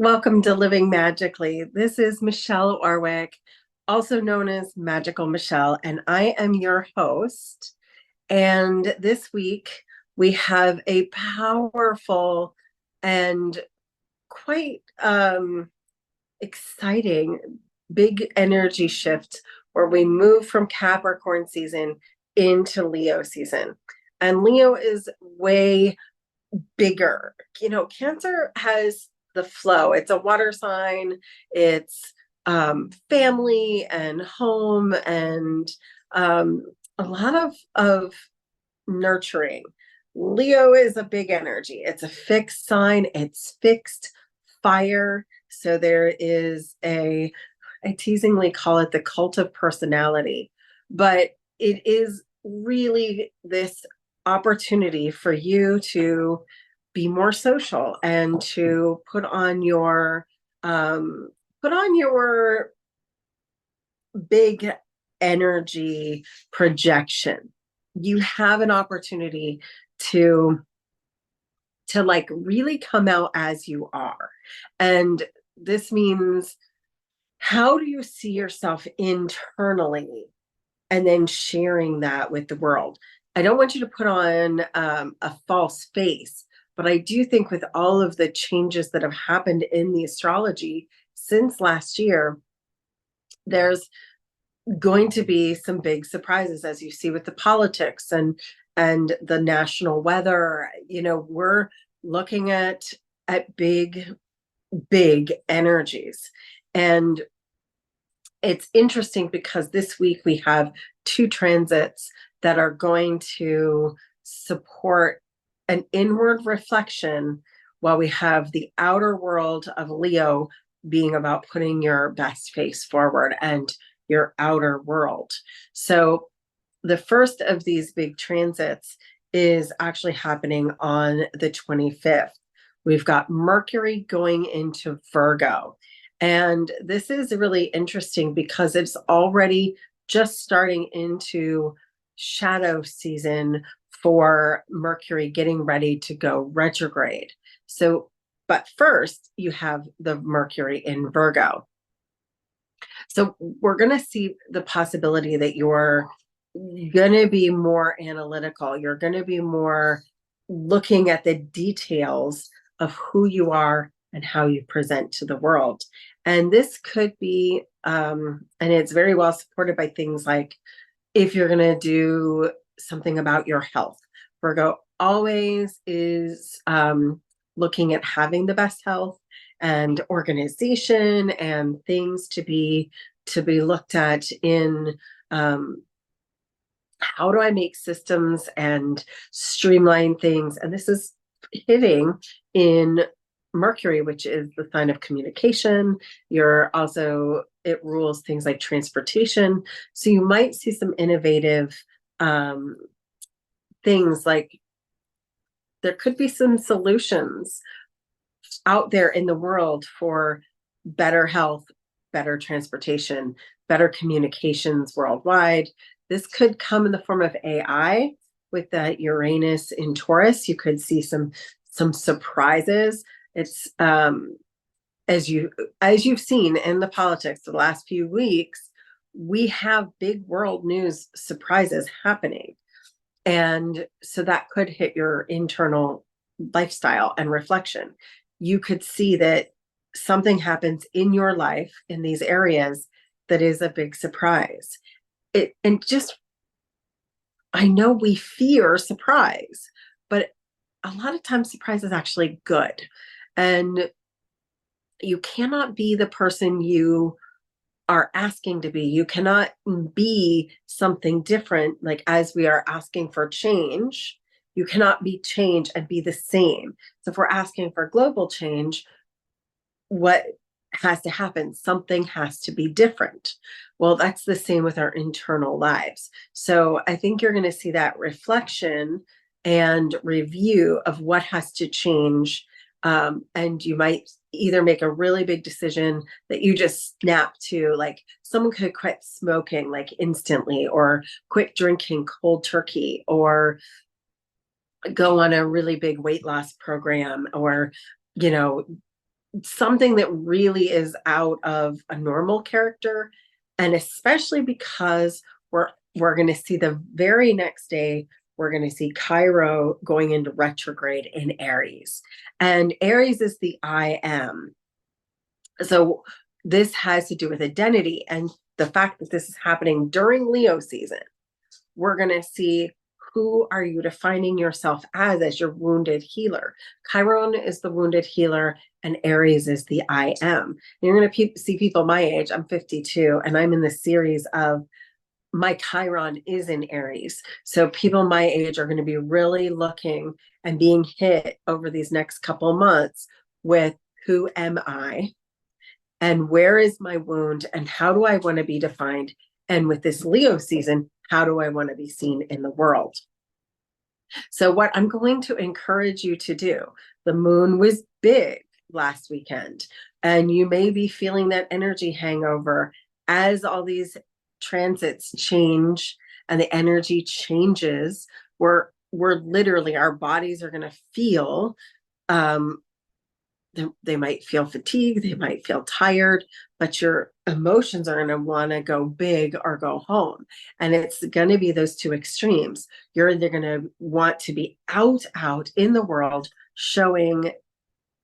Welcome to Living Magically. This is Michelle Orwick, also known as Magical Michelle, and I am your host. And this week we have a powerful and quite exciting big energy shift where we move from Capricorn season into Leo season. And Leo is way bigger. Cancer has the flow. It's a water sign. It's family and home and a lot of nurturing. Leo is a big energy. It's a fixed sign. It's fixed fire. So there is I teasingly call it the cult of personality, but it is really this opportunity for you to be more social and to put on your big energy projection. You have an opportunity to like really come out as you are. And this means, how do you see yourself internally and then sharing that with the world? I don't want you to put on a false face, but I do think with all of the changes that have happened in the astrology since last year, there's going to be some big surprises, as you see with the politics and the national weather. We're looking at big energies. And it's interesting because this week we have two transits that are going to support an inward reflection, while we have the outer world of Leo being about putting your best face forward and your outer world. So the first of these big transits is actually happening on the 25th. We've got Mercury going into Virgo. And this is really interesting because it's already just starting into shadow season for Mercury, getting ready to go retrograde. But first you have the Mercury in Virgo. So we're going to see the possibility that you're going to be more analytical. You're going to be more looking at the details of who you are and how you present to the world. And this could be, and it's very well supported by things like, if you're going to do something about your health. Virgo always is looking at having the best health and organization and things to be looked at in how do I make systems and streamline things. And this is hitting in Mercury, which is the sign of communication. It rules things like transportation. So you might see some innovative things, like there could be some solutions out there in the world for better health, better transportation, better communications worldwide. This could come in the form of AI with that Uranus in Taurus. You could see some surprises. It's as you've seen in the politics the last few weeks, we have big world news surprises happening. And so that could hit your internal lifestyle and reflection. You could see that something happens in your life in these areas that is a big surprise. I know we fear surprise, but a lot of times surprise is actually good. And you cannot be the person you are asking to be. You cannot be something different. Like, as we are asking for change, you cannot be change and be the same. So if we're asking for global change, what has to happen? Something has to be different. Well, that's the same with our internal lives. So I think you're going to see that reflection and review of what has to change. And you might either make a really big decision that you just snap to, like someone could quit smoking like instantly, or quit drinking cold turkey, or go on a really big weight loss program, or something that really is out of a normal character. And especially because we're going to see the very next day, we're going to see Chiron going into retrograde in Aries. And Aries is the I am. So this has to do with identity. And the fact that this is happening during Leo season, we're going to see, who are you defining yourself as your wounded healer? Chiron is the wounded healer, and Aries is the I am. And you're going to see people my age. I'm 52, and I'm in the series of my Chiron is in Aries. So people my age are going to be really looking and being hit over these next couple months with, who am I? And where is my wound? And how do I want to be defined? And with this Leo season, how do I want to be seen in the world? So what I'm going to encourage you to do, the moon was big last weekend, and you may be feeling that energy hangover as all these transits change and the energy changes. We're literally, our bodies are going to feel, they might feel fatigued, they might feel tired, but your emotions are going to want to go big or go home. And it's going to be those two extremes. You're either going to want to be out in the world, showing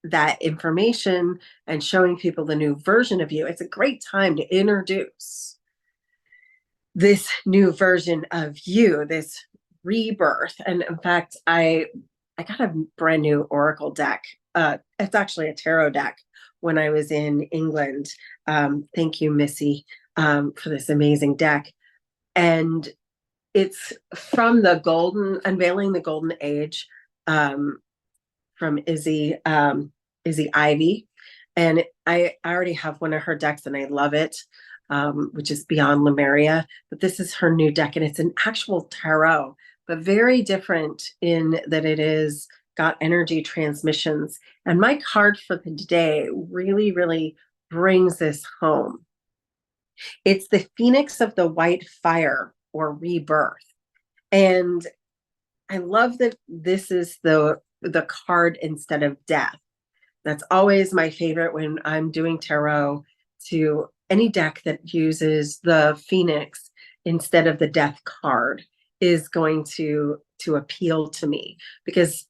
that information and showing people the new version of you. It's a great time to introduce this new version of you, this rebirth. And in fact, I got a brand new Oracle deck. It's actually a tarot deck when I was in England. Thank you, Missy, for this amazing deck. And it's from the Unveiling the Golden Age, from Izzy Ivy. And I already have one of her decks and I love it, which is Beyond Lemuria. But this is her new deck, and it's an actual tarot, but very different in that it is got energy transmissions. And my card for the day really, really brings this home. It's the Phoenix of the White Fire, or rebirth. And I love that this is the card instead of death. That's always my favorite when I'm doing tarot, to any deck that uses the Phoenix instead of the death card is going to appeal to me, because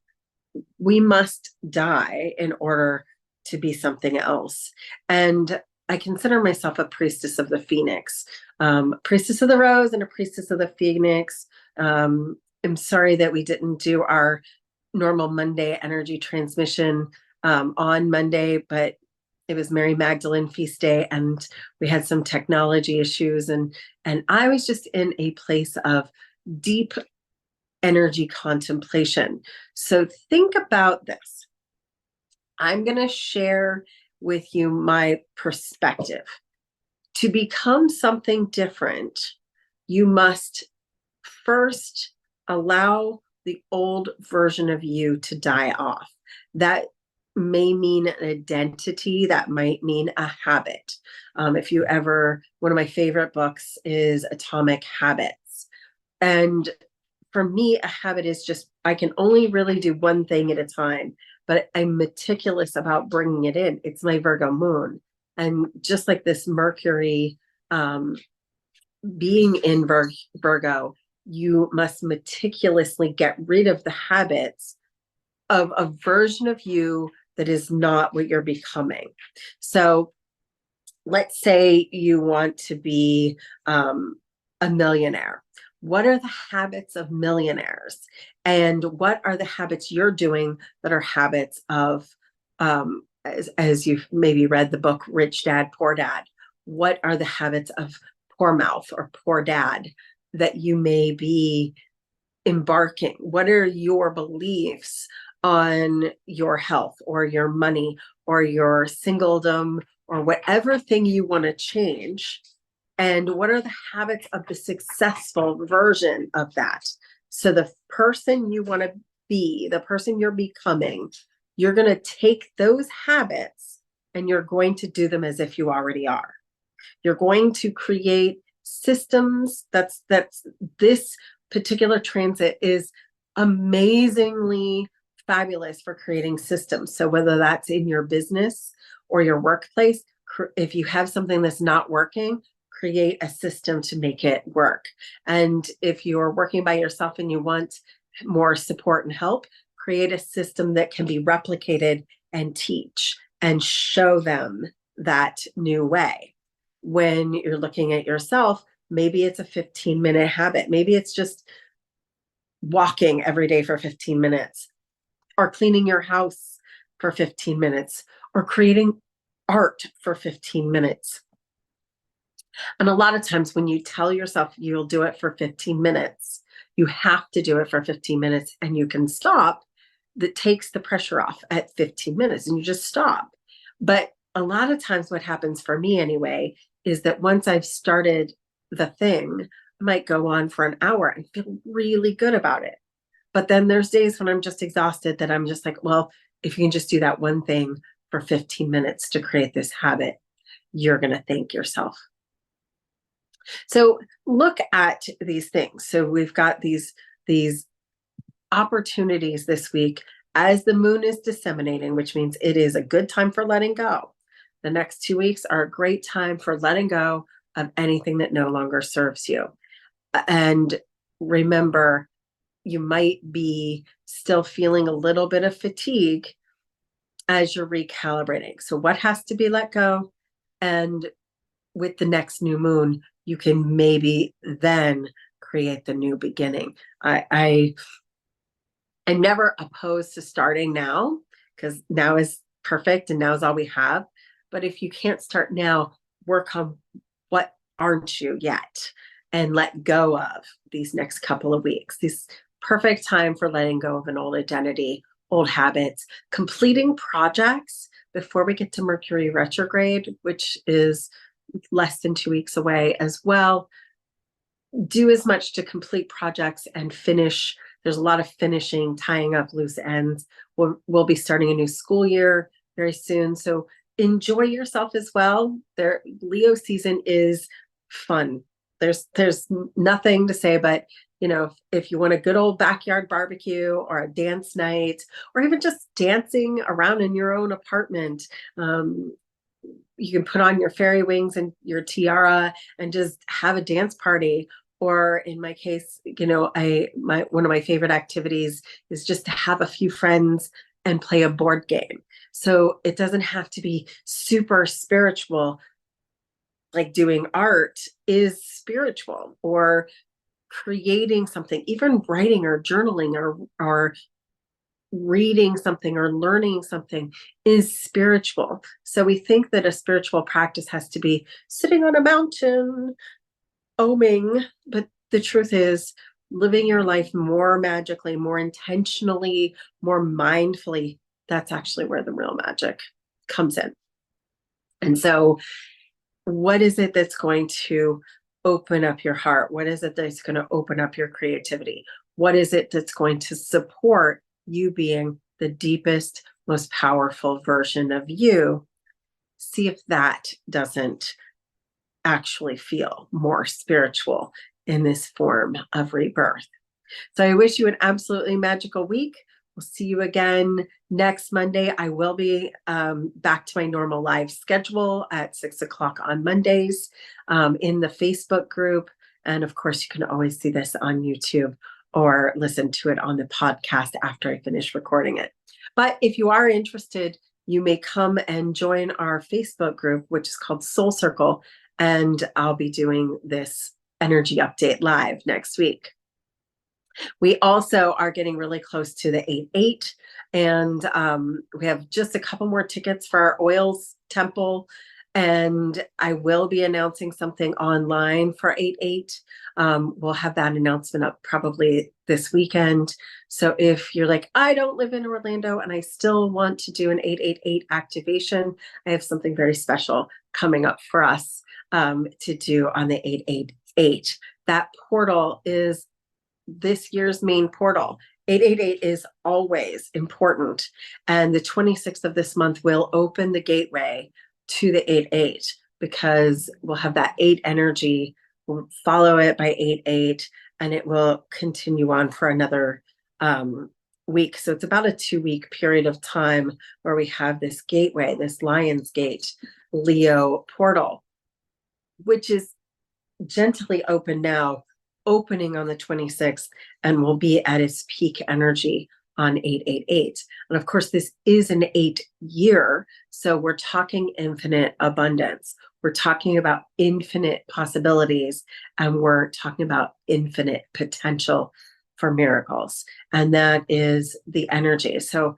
we must die in order to be something else. And I consider myself a priestess of the Phoenix, priestess of the rose and a priestess of the Phoenix. I'm sorry that we didn't do our normal Monday energy transmission on Monday, but it was Mary Magdalene feast day, and we had some technology issues, and I was just in a place of deep energy contemplation. So think about this. I'm going to share with you my perspective. To become something different, you must first allow the old version of you to die off. That may mean an identity, that might mean a habit. One of my favorite books is Atomic Habits. And for me, a habit is just, I can only really do one thing at a time, but I'm meticulous about bringing it in. It's my Virgo moon. And just like this Mercury being in Virgo, you must meticulously get rid of the habits of a version of you that is not what you're becoming. So let's say you want to be a millionaire. What are the habits of millionaires? And what are the habits you're doing that are habits of, as you've maybe read the book, Rich Dad, Poor Dad? What are the habits of poor mouth or poor dad that you may be embarking? What are your beliefs on your health or your money or your singledom or whatever thing you want to change? And what are the habits of the successful version of that? So the person you want to be, the person you're becoming, you're going to take those habits and you're going to do them as if you already are. You're going to create systems. That's this particular transit is amazingly fabulous for creating systems. So whether that's in your business or your workplace, if you have something that's not working, create a system to make it work. And if you're working by yourself and you want more support and help, create a system that can be replicated and teach and show them that new way. When you're looking at yourself, maybe it's a 15-minute habit. Maybe it's just walking every day for 15 minutes, or cleaning your house for 15 minutes, or creating art for 15 minutes. And a lot of times when you tell yourself you'll do it for 15 minutes, you have to do it for 15 minutes and you can stop. That takes the pressure off at 15 minutes and you just stop. But a lot of times what happens for me anyway is that once I've started the thing, I might go on for an hour and feel really good about it. But then there's days when I'm just exhausted that I'm just like, well, if you can just do that one thing for 15 minutes to create this habit, you're going to thank yourself. So look at these things. So we've got these opportunities this week as the moon is disseminating, which means it is a good time for letting go. The next 2 weeks are a great time for letting go of anything that no longer serves you. And remember, you might be still feeling a little bit of fatigue as you're recalibrating. So what has to be let go? And with the next new moon, you can maybe then create the new beginning. I'm never opposed to starting now, because now is perfect and now is all we have. But if you can't start now, work on what aren't you yet and let go of these next couple of weeks. This perfect time for letting go of an old identity, old habits, completing projects before we get to Mercury retrograde, which is less than 2 weeks away as well. Do as much to complete projects and finish. There's a lot of finishing, tying up loose ends. We'll be starting a new school year very soon. So enjoy yourself as well. Leo season is fun. There's nothing to say, but if you want a good old backyard barbecue or a dance night, or even just dancing around in your own apartment, you can put on your fairy wings and your tiara and just have a dance party. Or in my case, one of my favorite activities is just to have a few friends and play a board game. So it doesn't have to be super spiritual. Like doing art is spiritual, or creating something, even writing or journaling or reading something or learning something is spiritual. So we think that a spiritual practice has to be sitting on a mountain, oming, but the truth is living your life more magically, more intentionally, more mindfully. That's actually where the real magic comes in. And so what is it that's going to open up your heart? What is it that's going to open up your creativity? What is it that's going to support you being the deepest, most powerful version of you? See if that doesn't actually feel more spiritual in this form of rebirth. So I wish you an absolutely magical week. We'll see you again next Monday. I will be back to my normal live schedule at 6 o'clock on Mondays in the Facebook group. And of course, you can always see this on YouTube or listen to it on the podcast after I finish recording it. But if you are interested, you may come and join our Facebook group, which is called Soul Circle. And I'll be doing this energy update live next week. We also are getting really close to the 8/8, and we have just a couple more tickets for our oils temple. And I will be announcing something online for 8/8. We'll have that announcement up probably this weekend. So if you're like, I don't live in Orlando and I still want to do an 8/8 activation, I have something very special coming up for us to do on the 8/8. That portal is this year's main portal. 8/8 is always important. And the 26th of this month will open the gateway to the 8/8, because we'll have that 8 energy. We'll follow it by 8/8, and it will continue on for another week. So it's about a 2-week period of time where we have this gateway, this Lion's Gate Leo portal, which is gently open now, opening on the 26th, and will be at its peak energy on 888. And of course, this is an 8-year. So we're talking infinite abundance. We're talking about infinite possibilities, and we're talking about infinite potential for miracles. And that is the energy. So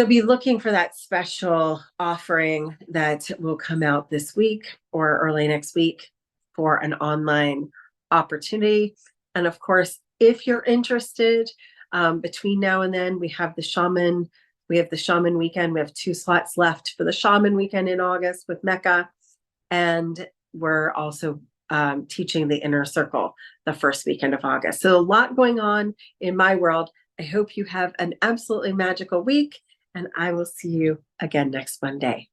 be looking for that special offering that will come out this week or early next week for an online opportunity. And of course, if you're interested, between now and then, we have the shaman weekend. We have 2 slots left for the shaman weekend in August with Mecca. And we're also teaching the inner circle the first weekend of August. So a lot going on in my world. I hope you have an absolutely magical week, and I will see you again next Monday.